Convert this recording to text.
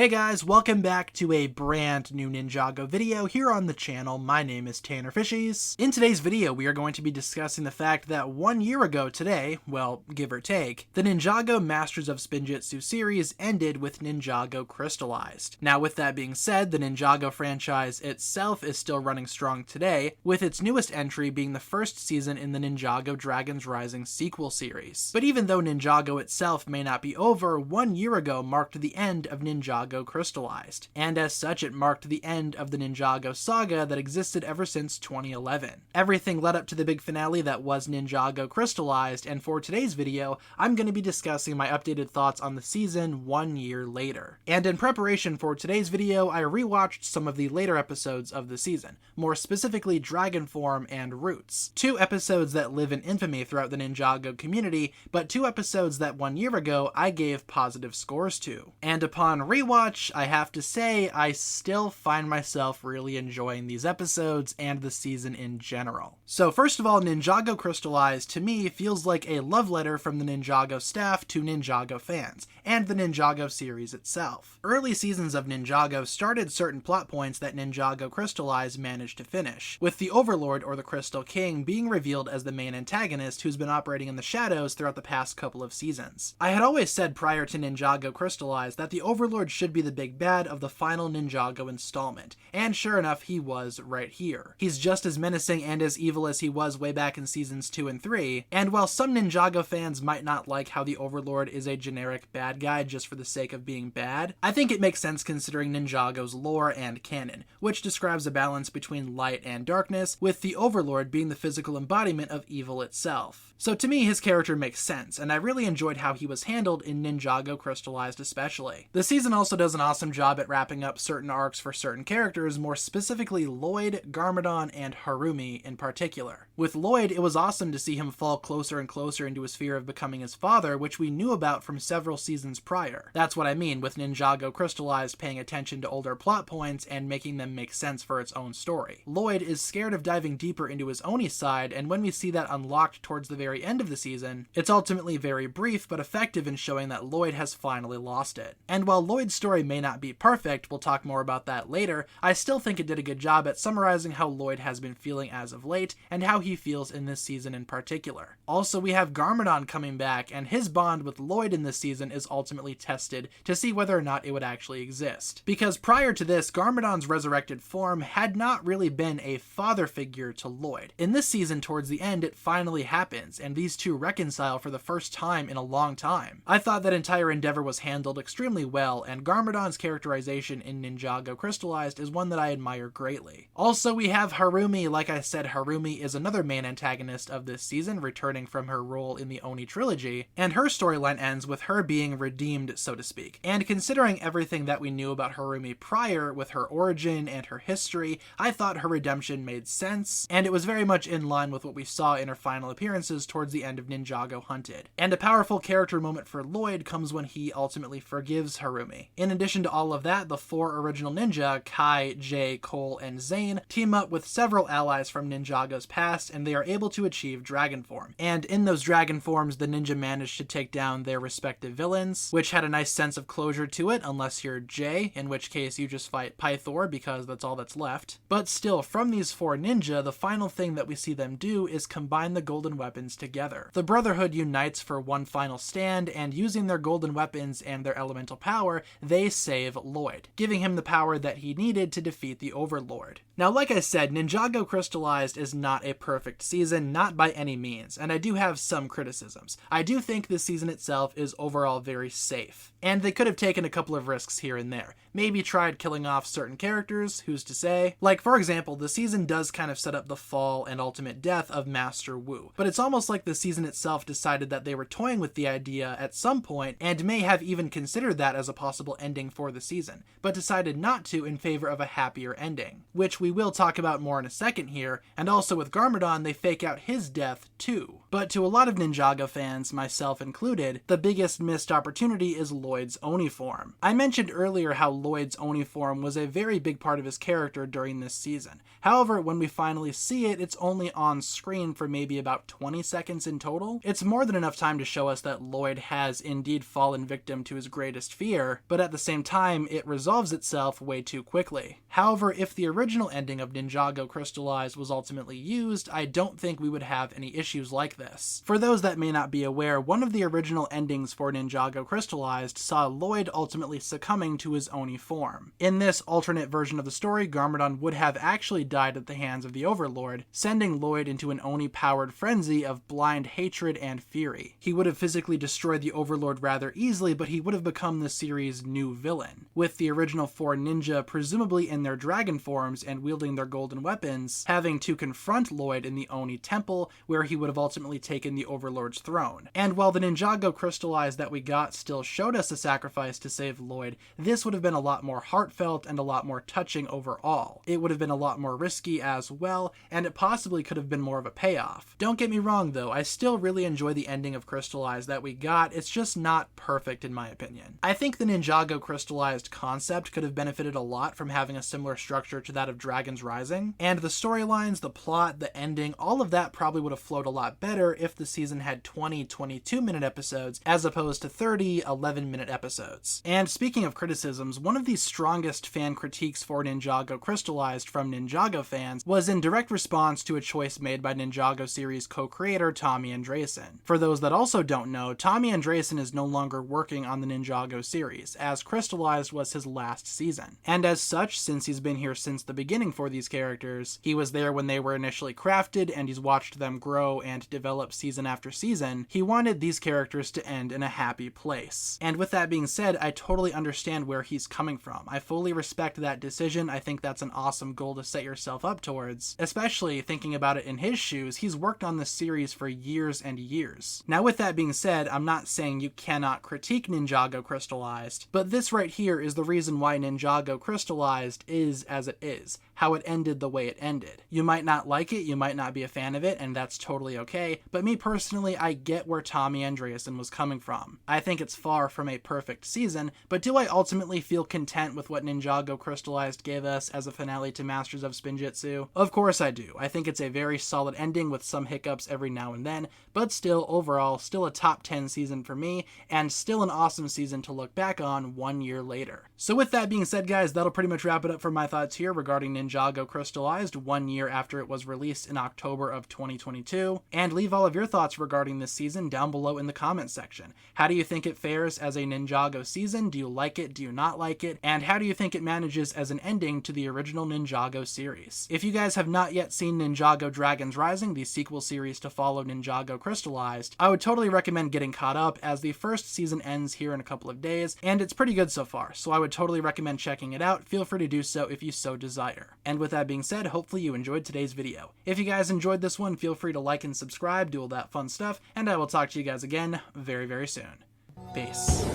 Hey guys, welcome back to a brand new Ninjago video here on the channel. My name is TannerFishies. In today's video, we are going to be discussing the fact that 1 year ago today, well, give or take, the Ninjago Masters of Spinjitzu series ended with Ninjago Crystallized. Now with that being said, the Ninjago franchise itself is still running strong today, with its newest entry being the first season in the Ninjago Dragons Rising sequel series. But even though Ninjago itself may not be over, 1 year ago marked the end of Ninjago Crystallized, and as such it marked the end of the Ninjago saga that existed ever since 2011. Everything led up to the big finale that was Ninjago Crystallized, and for today's video, I'm going to be discussing my updated thoughts on the season 1 year later. And in preparation for today's video, I rewatched some of the later episodes of the season, more specifically Dragon Form and Roots. 2 episodes that live in infamy throughout the Ninjago community, but 2 episodes that 1 year ago I gave positive scores to. And upon rewatch, I have to say I still find myself really enjoying these episodes and the season in general. So first of all, Ninjago Crystallized to me feels like a love letter from the Ninjago staff to Ninjago fans, and the Ninjago series itself. Early seasons of Ninjago started certain plot points that Ninjago Crystallized managed to finish, with the Overlord or the Crystal King being revealed as the main antagonist who's been operating in the shadows throughout the past couple of seasons. I had always said prior to Ninjago Crystallized that the Overlord should be the big bad of the final Ninjago installment, and sure enough he was right here. He's just as menacing and as evil as he was way back in seasons 2 and 3, and while some Ninjago fans might not like how the Overlord is a generic bad guy just for the sake of being bad, I think it makes sense considering Ninjago's lore and canon, which describes a balance between light and darkness, with the Overlord being the physical embodiment of evil itself. So to me his character makes sense, and I really enjoyed how he was handled in Ninjago Crystallized especially. The season also does an awesome job at wrapping up certain arcs for certain characters, more specifically Lloyd, Garmadon, and Harumi in particular. With Lloyd, it was awesome to see him fall closer and closer into his fear of becoming his father, which we knew about from several seasons prior. That's what I mean with Ninjago Crystallized paying attention to older plot points and making them make sense for its own story. Lloyd is scared of diving deeper into his Oni side, and when we see that unlocked towards the very end of the season, it's ultimately very brief but effective in showing that Lloyd has finally lost it. And while Lloyd's story may not be perfect, we'll talk more about that later, I still think it did a good job at summarizing how Lloyd has been feeling as of late, and how he feels in this season in particular. Also, we have Garmadon coming back, and his bond with Lloyd in this season is ultimately tested to see whether or not it would actually exist. Because prior to this, Garmadon's resurrected form had not really been a father figure to Lloyd. In this season, towards the end, it finally happens, and these two reconcile for the first time in a long time. I thought that entire endeavor was handled extremely well, and Garmadon's characterization in Ninjago Crystallized is one that I admire greatly. Also, we have Harumi. Like I said, Harumi is another main antagonist of this season, returning from her role in the Oni trilogy, and her storyline ends with her being redeemed, so to speak. And considering everything that we knew about Harumi prior, with her origin and her history, I thought her redemption made sense, and it was very much in line with what we saw in her final appearances towards the end of Ninjago Hunted. And a powerful character moment for Lloyd comes when he ultimately forgives Harumi. In addition to all of that, the 4 original ninja, Kai, Jay, Cole, and Zane, team up with several allies from Ninjago's past, and they are able to achieve Dragon Form. And in those Dragon Forms, the ninja managed to take down their respective villains, which had a nice sense of closure to it, unless you're Jay, in which case you just fight Pythor because that's all that's left. But still, from these 4 ninja, the final thing that we see them do is combine the golden weapons together. The Brotherhood unites for one final stand, and using their golden weapons and their elemental power, they save Lloyd, giving him the power that he needed to defeat the Overlord. Now, like I said, Ninjago Crystallized is not a perfect season, not by any means, and I do have some criticisms. I do think this season itself is overall very safe, and they could have taken a couple of risks here and there. Maybe tried killing off certain characters, who's to say? Like, for example, the season does kind of set up the fall and ultimate death of Master Wu, but it's almost like the season itself decided that they were toying with the idea at some point, and may have even considered that as a possible ending for the season, but decided not to in favor of a happier ending, which we will talk about more in a second here. And also with Garmadon, they fake out his death too. But to a lot of Ninjago fans, myself included, the biggest missed opportunity is Lloyd's Oni form. I mentioned earlier how Lloyd's Oni form was a very big part of his character during this season. However, when we finally see it, it's only on screen for maybe about 20 seconds in total. It's more than enough time to show us that Lloyd has indeed fallen victim to his greatest fear, but at at the same time, it resolves itself way too quickly. However, if the original ending of Ninjago Crystallized was ultimately used, I don't think we would have any issues like this. For those that may not be aware, one of the original endings for Ninjago Crystallized saw Lloyd ultimately succumbing to his Oni form. In this alternate version of the story, Garmadon would have actually died at the hands of the Overlord, sending Lloyd into an Oni-powered frenzy of blind hatred and fury. He would have physically destroyed the Overlord rather easily, but he would have become the series' new villain, with the original 4 ninja presumably in their dragon forms and wielding their golden weapons, having to confront Lloyd in the Oni temple, where he would have ultimately taken the Overlord's throne. And while the Ninjago Crystallized that we got still showed us a sacrifice to save Lloyd, this would have been a lot more heartfelt and a lot more touching overall. It would have been a lot more risky as well, and it possibly could have been more of a payoff. Don't get me wrong though, I still really enjoy the ending of Crystallized that we got, it's just not perfect in my opinion. I think the Ninjago Crystallized concept could have benefited a lot from having a similar structure to that of Dragon's Rising, and the storylines, the plot, the ending, all of that probably would have flowed a lot better if the season had 20-22 minute episodes as opposed to 30 11-minute episodes. And speaking of criticisms, one of the strongest fan critiques for Ninjago Crystallized from Ninjago fans was in direct response to a choice made by Ninjago series co-creator Tommy Andreasen. For those that also don't know, Tommy Andreasen is no longer working on the Ninjago series, as Crystallized was his last season. And as such, since he's been here since the beginning for these characters, he was there when they were initially crafted and he's watched them grow and develop season after season, he wanted these characters to end in a happy place. And with that being said, I totally understand where he's coming from. I fully respect that decision. I think that's an awesome goal to set yourself up towards, especially thinking about it in his shoes. He's worked on this series for years and years. Now with that being said, I'm not saying you cannot critique Ninjago Crystallized, but this right here is the reason why Ninjago Crystallized is as it is, how it ended the way it ended. You might not like it, you might not be a fan of it, and that's totally okay, but me personally, I get where Tommy Andreasen was coming from. I think it's far from a perfect season, but do I ultimately feel content with what Ninjago Crystallized gave us as a finale to Masters of Spinjitzu? Of course I do. I think it's a very solid ending with some hiccups every now and then, but still, overall, still a top 10 season for me, and still an awesome season to look back on 1 year later. So with that being said, guys, that'll pretty much wrap it up for my thoughts here regarding Ninjago Crystallized 1 year after it was released in October of 2022, and leave all of your thoughts regarding this season down below in the comment section. How do you think it fares as a Ninjago season? Do you like it? Do you not like it? And how do you think it manages as an ending to the original Ninjago series? If you guys have not yet seen Ninjago Dragon's Rising, the sequel series to follow Ninjago Crystallized, I would totally recommend getting caught up, as the first season ends here in a couple of days, and it's pretty good so far, so I would totally recommend checking it out. Feel free to do so if you so desire. And with that being said, hopefully you enjoyed today's video. If you guys enjoyed this one, feel free to like and subscribe, do all that fun stuff, and I will talk to you guys again very, very soon. Peace.